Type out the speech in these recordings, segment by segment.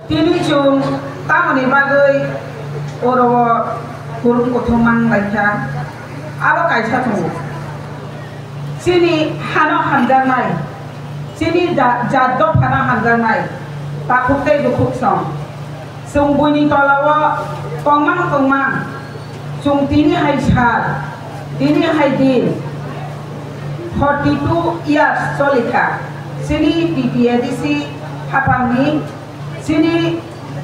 Tini chung tamani bagai oro kurung kothomang laika abo kaisa thongo sini hano handanai sini jaddo phana handanai pakhukai dukhuk song sung buni tolawa tongmang sung tini hai sal tini hai din 42 years solika sini TTADC hapangni sini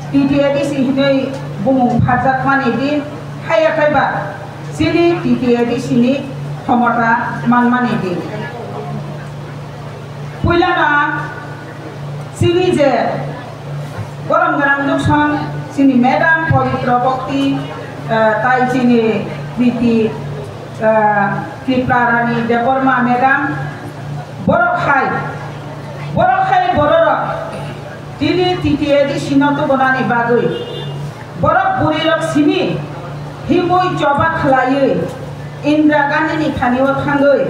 TTADC hinai bumung phajak mani din haya kaiba sini TTADC ni thomota manmani din puilana sini je gorom garang dukson sini Madam Pavitra Bhakti tai sini Priti Kriparani Deborma Madam borok khai borok tini TTADC sinoto bonani bagui borok burirok sini himui coba khalayui Indra Gandhi ni khaniwa thangui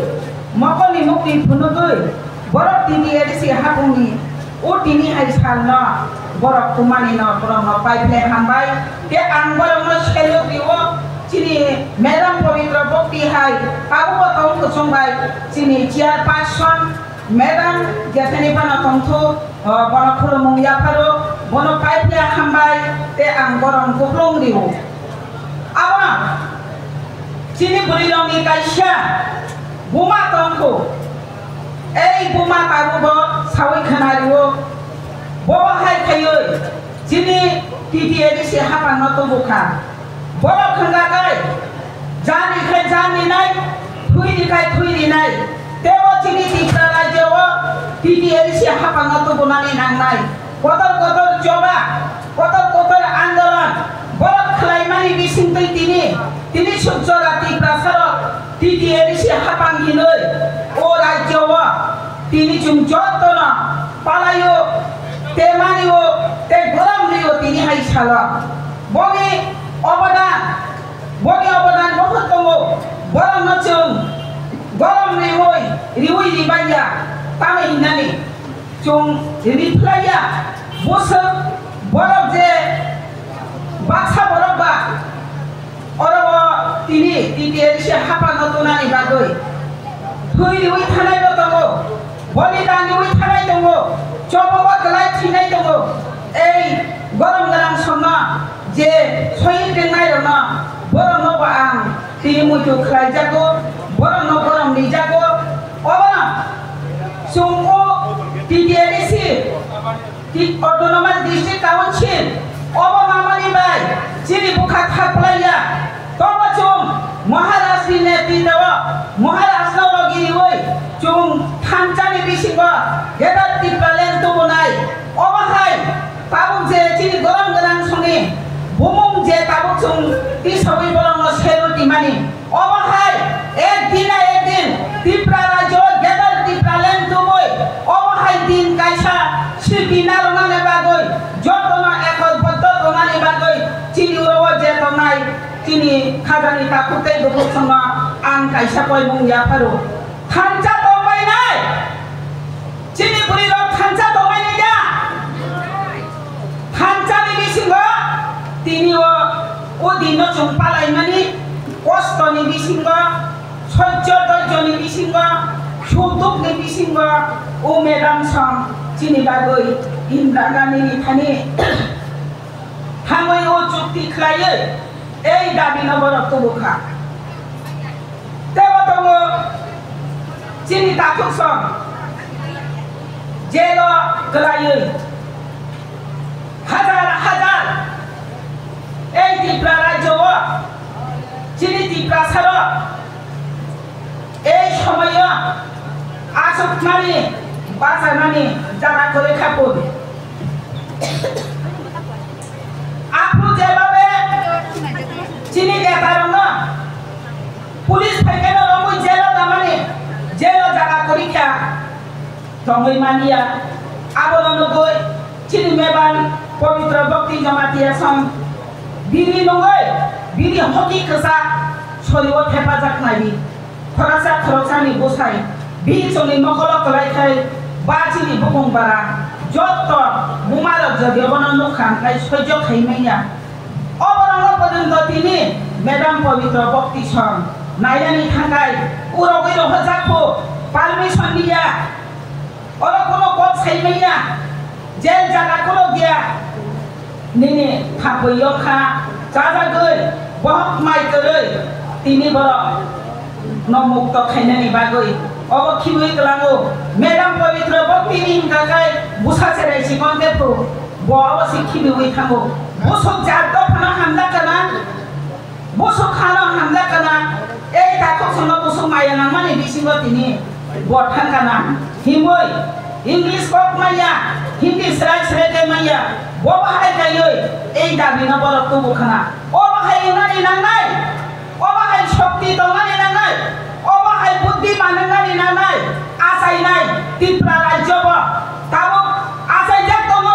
mokoli mukti phunugui borok TTADC hapuni o tini hai salna borok kumani na borok no pipeline hambai te ang borok no shelo biwo sini Madam Pavitra Bhakti hai kabu taung kusongbai sini chairperson Madam Jatani Pana Tongtho bono khulumung yaparo bono pipeline hambai te ang borok kuplong diwo aba sini burirong ikaisha buma tongtho ei buma karubo sawi khanariwo bobo hai khayoi sini TTADC hapang no tobukha bobo khanga kai jani khai jani nai thuiri kai thuiri nai tebo sini Tripura rajyo TTADC hapang no tobunani nangnai kotor kotor andolan bobo khlaimani bisingtoi tini sujjora Tripura sarok TTADC hapang hinoi o rajyo tini chung jotona palayo temaniyo te goram liyo tini hai sala bogi obadan bahut tongo boram nachung goram riwoi ribaya tame hinani chung riplaya bosok borok je baksa borok ba oro tini TTADC hapa notunani bagoi thui riwoi thanai tongo bolidan riwoi thanai tongo choboba galai thinai tongo ei gorom garang somna je soyin tengai rona borom no ba ang tini mutu khlai jago borom no borom ni jago obana sungko TTADC Autonomous District Council obo mamani bai sini bukha thaplaya toba chung Maharashtra neti dawa Maharashtra logi hoi chung thanchani bisingo gedar tipalen tu bonai obo hai tabuk je sini gorom garang songi bumung je tabuk chung ti sawi bolong no selu timani obo hai ek din Tripura rajyo gedar tipalen tu boi obo hai din kaisa sipina rona ne bagoi jotona ekol boddo rona ne bagoi sini urowo je tonai sini khajani takutai dukuk sama ang kaisa koi mung ya paro thancha tombai nai sini burirok thancha tombai nai ja thancha ni bisingo tini o dino chung palai mani kosto ni bisingo sojjo dorjo ni bisingo suduk ni bisingo o Madam Song sini bagoi Indra Gandhi ni thani hamoi o chukti khlaye ei dabi no borok tobukha tebo tongo sini tatuk song jelo khlaye হাজার এই Tripura রাজ্য sini Tripura saro এই সময় আসক মানে বাসা মানে যারা করে খাপুন আপনি যেভাবে চিনি দেখারো না পুলিশ থেকে রঙ জেলো তামানে জেলো জায়গা পরীক্ষা তঙ্গই মানিয়া আবরণ গই চিনি মেবান Pavitra Bhakti Jamatia Sam Biri nongoi Biri hoki kesa Soriwo thepajak nabi Khorasa ni bosai Biri choni nokolok kolai khai Bachi ni bukong bara যত বুমারক যদি অবনন্দ খানকাই সহ্য খাইমাইয়া অবরঙ্গ পর্যন্ত তিনি ম্যাডাম পবিত্র ভক্তি সং নাইলানি থাকাই উরগৈ রহজাখো পারমিশন দিয়া ওরা কোনো কপ খাইমাইয়া জেল জায়গা কোনো গিয়া নিনে থাকইও খা যাজাগৈ বহক মাই গৈ তিনি বড় নমুক্ত খাইনানি বাগৈ অবখিবই গলাঙ্গো ম্যাডাম পবিত্র ভক্তি নিম কাকাই বুসা সেরাই সিকন্তে তো বড় শিখিবই থাঙ্গো বসক জাত ফানা হামলা কানা বসক খানা হামলা কানা এই তাকক সঙ্গ বসক মায়া নামানি বিসিঙ্গ তিনি বঠান কানা হিমই ইংলিশ কক মাইয়া হিন্দি সেরাই সেরাই মাইয়া ববাহাই গায়ই এই দাবি না বড় তো বখানা অবাহাই নানি নাঙ্গাই অবাহাই শক্তি দমানি নাঙ্গাই অবাহাই বুদ্ধি মানাঙ্গানি নাঙ্গাই আসাই নাই ত্রিপুরা রাজ্য তাবো আসাই যাতম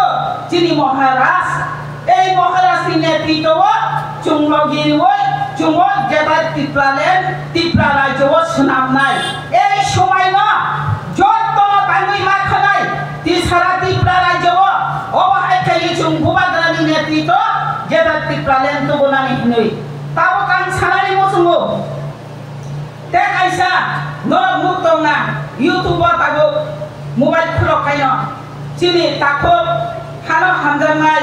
যিনি মহারাজ এই মহারাজের নেতৃত্ব চুংলগিরি চুঙ্গ যেটা ত্রিপুরা রাজ্য সুনাম নাই এই সময় না যত তাঙ্গুই মাখানাই সারা ত্রিপুরা রাজ্য অবাহাই খাই চুং ভুবাগ্রানি নেতৃত্ব যেটা ত্রিপুরা তো বনানি নই তাবো কান সানানি মসুঙ্গো তে আইসা নরক মুক্ত না ইউটিউব তাবো মোবাইল খুলো খাইন চিনি তাকো হানো হামজানাই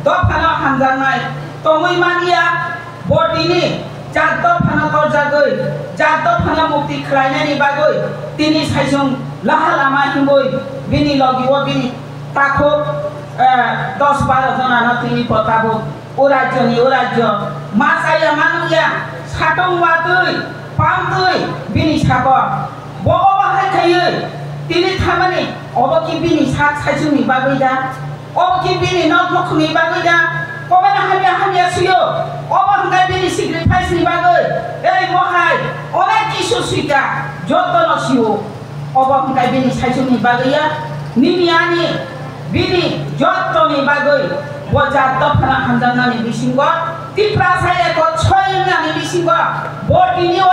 দফানো হামজানাই তমুই মানিয়া বডিনি চার দফানো তরজাগৈ চার দফানো মুক্তি খাইনানি বাগৈ তিনি সাইসং লাহা লামা হিমই বিনি লগিও বিনি তাকো 10-12 জনানো তিনি পতাবো ও রাজ্য মাসাইয়া মানুয়া সাটং বাদৈ পামদৈ বিনি সাব ববাহাই খাইयै তিনি থামানি অবকি বিনি সাত সাইসুনি বাগৈদা অবকি বিনি নখনি বাগৈদা কবানা হামিয়া সুयो অবহংকার বিনি স্যাক্রিফাইস নি বাগৈ এই মহাই অনেক কিছু সুইকা যতন সিও অবহংকার বিনি সাইসুনি বাগৈয়া নিমিয়ানি বিনি যতনি বাগৈ বজার দফানা হামজানানি বিসিঙ্গ ত্রিপুরা সাইয়া ক ছয়নানি বিসিঙ্গ বটিনিও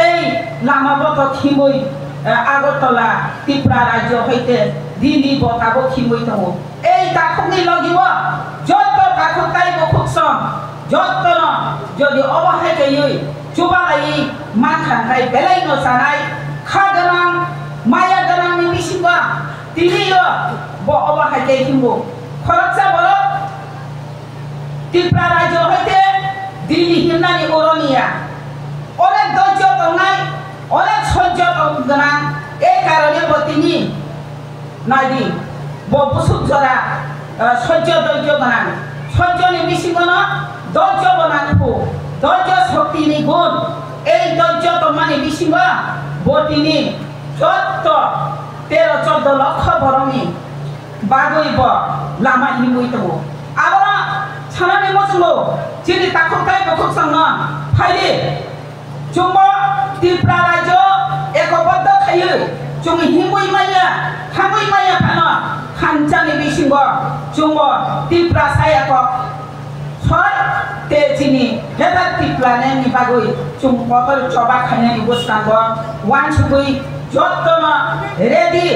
এই লামাবত খিমই আগরতলা ত্রিপুরা রাজ্য হইতে দিল্লি বতাবো খিমই দङ এই তাখনি লগিব যত তাখতাই বখুকসম যতন যদি অবহাই গयै চুবালাই মানখানকাই বেলাইন জানাই খাগরাং মায়া গরাংनि বিসিঙ্গ তিনিও ব অবহাই গৈ খিমবো খরচা বল ত্রিপুরা রাজ্য হইতে দিল্লি হিমনানি অরনিয়া অনেক ধৈর্য দংনাই অনেক সহ্য দংগনাং এই কারণে বতিনি নাইদি বসুক জরা সহ্য ধৈর্য গনাং সহ্যনি বিসিঙ্গন ধৈর্য বনাংফু ধৈর্য শক্তিনি গুণ এই ধৈর্য দংমানি বিসিঙ্গ বতিনি যত 13-14 লক্ষ বরমি বাগৈব লামা হিমুই দङ আবার সানানি মসুঙ্গো যিনি তাখতাই বখুকসং ফাইলি চুম্ব ত্রিপুরা রাজ্য একবদ্ধ খাইयै চুং হিমুই মাইয়া থাঙ্গুই মাইয়া ফানো খানচানি বিসিঙ্গ চুম্ব ত্রিপুরা সাইয়াক ছয় তে যিনি হেদার ত্রিপুরা নেনি বাগৈ চুং পকল চবা খাইনানি বসকাঙ্গ ওয়ান সুগুই যতন রেডি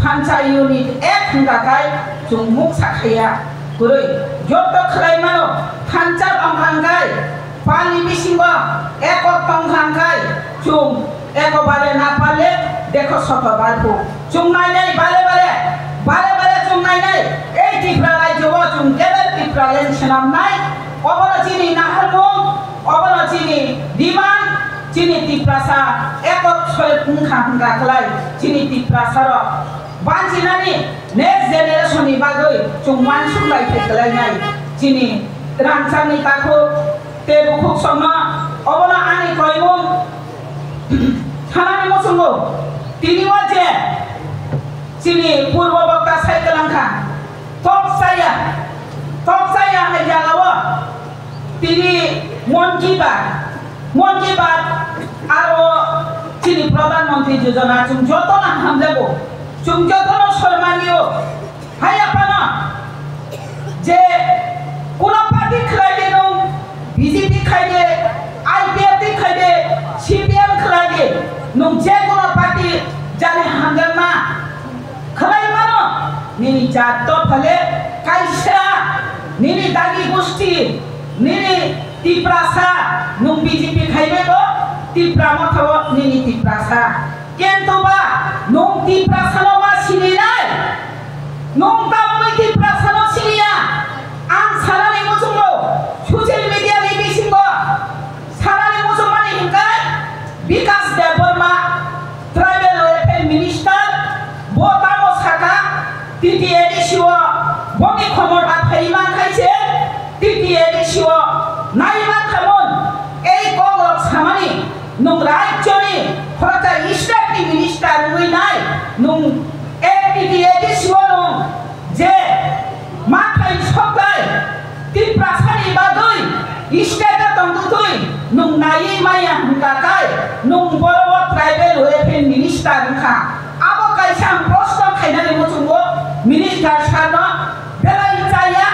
ফানচা ইউনিট এক hungakai chung muk sakhaya kurui joto khlai mano phancha tongkhangkai pani bisingo ekok tongkhangkai chung ekobare na pale dekho soto balpu chung nai nai bale chung nai nai ei Tripura রাজ্য chung kele Tripura len senam nai oboro chini nahalmung oboro chini diman chini Tripura sa ekok soy tongkhangka khlai chini Tripura saro bancinani next generation ni bagai cuma sulai tekelai cini rancang ni takho tebukuk sama obola ani koimung hanani mosungo tini waje cini purwa bakta saya kelangka top saya hajalawa tini mon ki bat aro cini pradhan mantri yojana cum joto na hamjabo chung jotono সম্মানীয় high আপনা যে কোন party খাইলে নং BJP খাইলে IPF খাইলে CPM খাইলে নং যে কোন পার্টি জানে হাঙ্গামা খাই মানো নি जात तो फले काइसा निनी दागी गोष्ठी निनी तिप्रासा नुं बीजेपी खाइबे को तिप्रा मथाव निनी तिप्रासा केंतो बा नुं तिप्रासा नो मा सिनिनाय नुं तामै तिप्रासा नो सिनिया आं सारानि मोजोंलो ससियेल मिडिया नि बिसिंबो सारानि मोजों माने हिंगाय विकास देबबर्मा ट्राइबल वेलफेयर मिनिस्टार बोतामो साका टीटीएडी शिव बमी खबर आफाइमान खाइसे टीटीएडी शिव नाइमा खामोन এই কংগ্রেস সামানি নুং রাজ্যনি ফরাতা ইস্টারনি মিনিস্টার উইনাই নুং এপিটিএডি শিবনো যে মাথায় সকাই তিপ্রাসানি বাদই ইস্টাটা তন্দুতুই নুং নাই মায়া হুকাকাই নুং বড় ট্রাইবেল ওয়েলফেয়ার মিনিস্টার হুকা আবো কাইসাম প্রশ্ন খাইনানি মুচুঙ্গো মিনিস্টার সানো বেলাই চাইয়া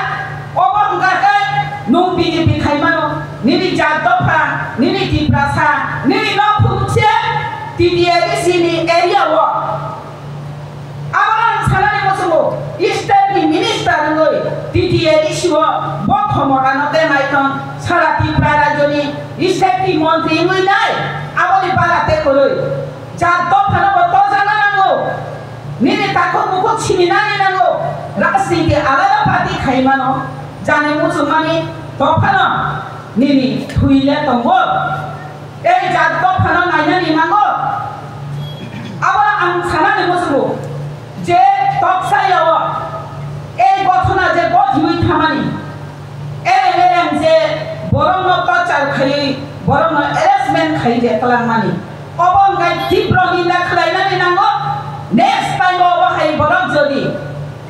অবঙ্গাকাই নুং বিজেপি খাইমানো নিনি জাতফা নিনি তিপ্রাসা নিনি নফুছে টিটিএডি সিনি এরিয়া ও আবার সালানি মসুগো ইস্টারনি মিনিস্টার লই টিটিএডি শিব বখমরানতে নাইতন সারা ত্রিপুরা রাজ্যনি ইস্টারনি মন্ত্রী হই নাই আবলি বালাতে কই জাতফা বত জানা নাগো নিনি তাকো মুখো ছিনিনানি নাগো রাজনীতি আলাদা পার্টি খাইমানো জানে মুসলমানি তফানো নিনি থুইলে তঙ্গো এই জাত ফানা নাইনানি নাঙ্গো আবার আং সানানি মসুগো যে তকসাইয়াও এই ঘটনা যে গঠিউই থামানি এরেম যে বরং টর্চার খাই বরং হ্যারাসমেন্ট খাই যে কালামানি অবঙ্গাই তীব্র নিন্দা খালাইনানি নাঙ্গো নেক্সট টাইম অবহাই বরং যদি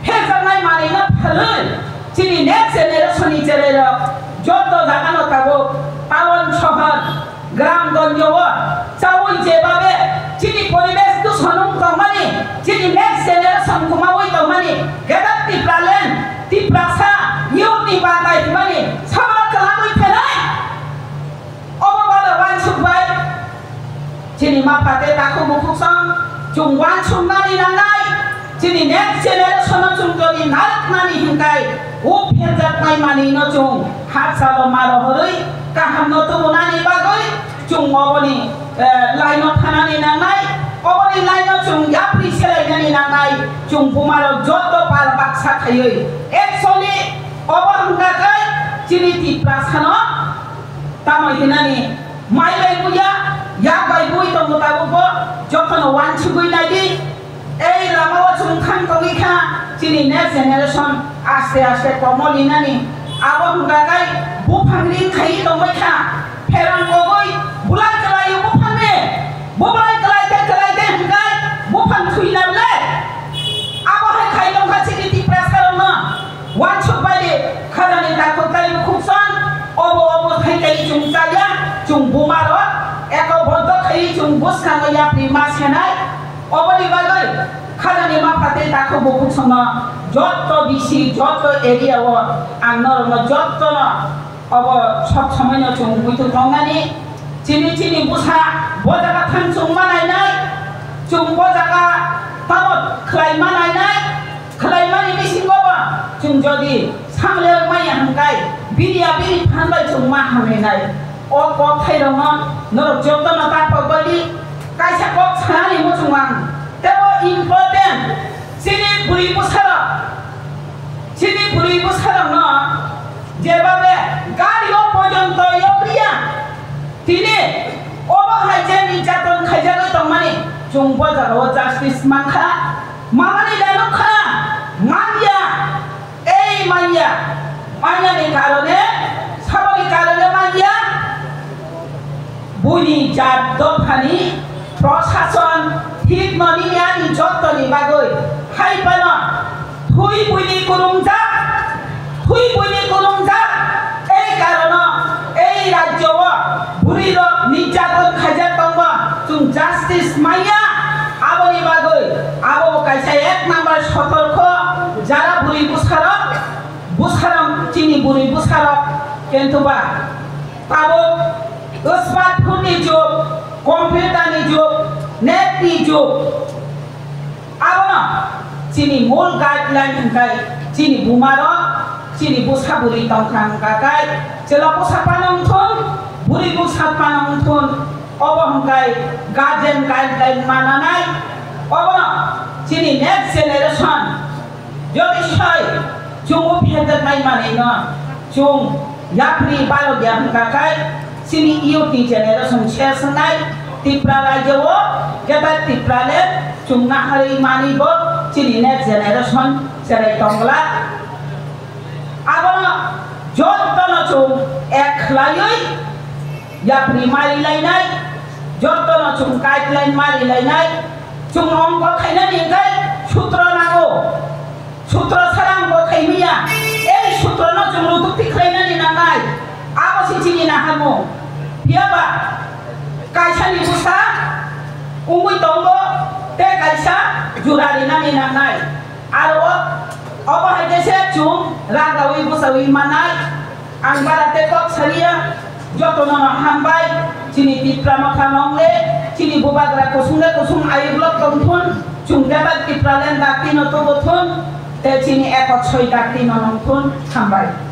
হেজানাই মানি না ফালুই চিনি নেক্সট জেনারেশননি জেরের যত জাগানো থাকো টাউন শহর গ্রামগঞ্জ চাউই যেভাবে চিনি পরিবেশ দূষণ তমানি চিনি নেক্সট জেনারেশন কুমাওই তমানি গেদার টিপ্রালেন টিপ্রাসা ইউনি বাতাই মানে সামরা কালামই ফেলাই অববাদ ওয়ান সুবাই চিনি মাপাতে তাকো মুখুসং জুং ওয়ান সুমনানি নাঙ্গাই চিনি নেক্সট জেনারেশন জুং যদি নারকনানি হিংকাই ও ফেরজাতনাই মানি ন জুং হাতসালো মারো হরই কাহাম নতো মুনানি বাগই জুং অবনি লাইন থানানি নাঙ্গাই অবনি লাইন জুং ইয়াপ্রি সেলাইনানি নাঙ্গাই জুং বুমারো যত পার বাক্সা খাইই একচলি অবহংগাকাই চিনি তিপ্রাসানো তামই হিনানি মাইলাই বুয়া ইয়াবাই বুই তঙ্গতাবুবো যখন ওয়ান ছুগুই নাইদি এই লামাও জুং খান তগিখা চিনি নেক্সট জেনারেশন আস্তে আস্তে কমলিনানি আবহংগাকাই বুফাংরি খাই তঙ্গইখা ফেরান গগই বুলাই কলাই বুফাংনে বুলাই কলাইতে হংগাই বুফাং থুইনাবলে আবহাই খাই তঙ্গা চিনি তিপ্রাসারন ওয়ান ছুবাইলে খাজানি দাকতাই খুবসান অবো খাইকাই জুং চাইয়া জুং বুমারো এক বন্ধ খাই জুং বুসখাঙ্গয়া প্রিমা সেনাই অবলি বাগৈ খাজানি মাপাতে তাকো বহুত সময় যত বেশি যত এরিয়া ও আন্নর যত অব সব সময় চুং বুইতো তঙ্গানি চিনি চিনি বুসা বজাকা থান চুং মানাই নাই চুং বজাকা তামত খলাইমা নাই নাই খলাইমানি বিসিংগবা চুং যদি সামলে মাই হামকাই বিরিয়া বিরি ফানবাই চুং মা হামে নাই ও কক থাইরং নরক যত না তাকবালি কাইসা কক ছানি মুচুং তেও ইম্পর্টেন্ট চিনি বুড়ি বুসার ন যেভাবে গাড়িও পর্যন্ত ইয়প্রিয়া তিনি অবহাই যে নির্যাতন খাইজাগৈ তংমানি জুং বজারও জাস্টিস মানখা মামানি ডায়লগখা মানিয়া এই মানিয়ানি কারণে সাবনি কারণে মানিয়া বুনি জাত দফানি প্রশাসন ঠিক ননিয়ানি যতনি বাগৈ হাইপান থুই বুনি কুরুংজা এই কারণ এই রাজ্য বুড়ির নির্যাতন খাইজা তঙ্গ চুং জাস্টিস মাইয়া আবনি বাগৈ আবো কাইসা এক নাম্বার সতর্ক যারা বুড়ি বুসারম চিনি বুড়ি বুসারক কিন্তু বা তাবো স্মার্টফোননি যুগ কম্পিউটারনি যুগ নেটনি যুগ আবনা sini mul guideline hingkai sini bumaro sini busa buri tongkang kakai jela busa panong thon buri busa panong thon obo hingkai guardian guideline mananai obo sini next generation jodi sai chung uphedat mai manai no chung yapri balo diam kakai sini youth generation sesanai tipra rajo kita tipra le chung na hari mani bo sini next generation serai tongla abona jotono chung ekhlaioi yapri mari lainai jotono chung guideline mari lainai chung ongko khaina ningai sutra nago sutra sarang bo khaimia ei sutra no chung lutuk tikhlaina ni nangai abo sini na hamo piaba kaisa ni busa ungui tonggo te kaisa jurari nami nangai aro obo haidese chung ragawi busawi manai ang barate kok saria jotono hambai sini tipra makhanongle sini bubagra kusung ayu blok tongthun chung debat tipra len dakti no to bothun te sini ekot soi dakti no nongthun hambai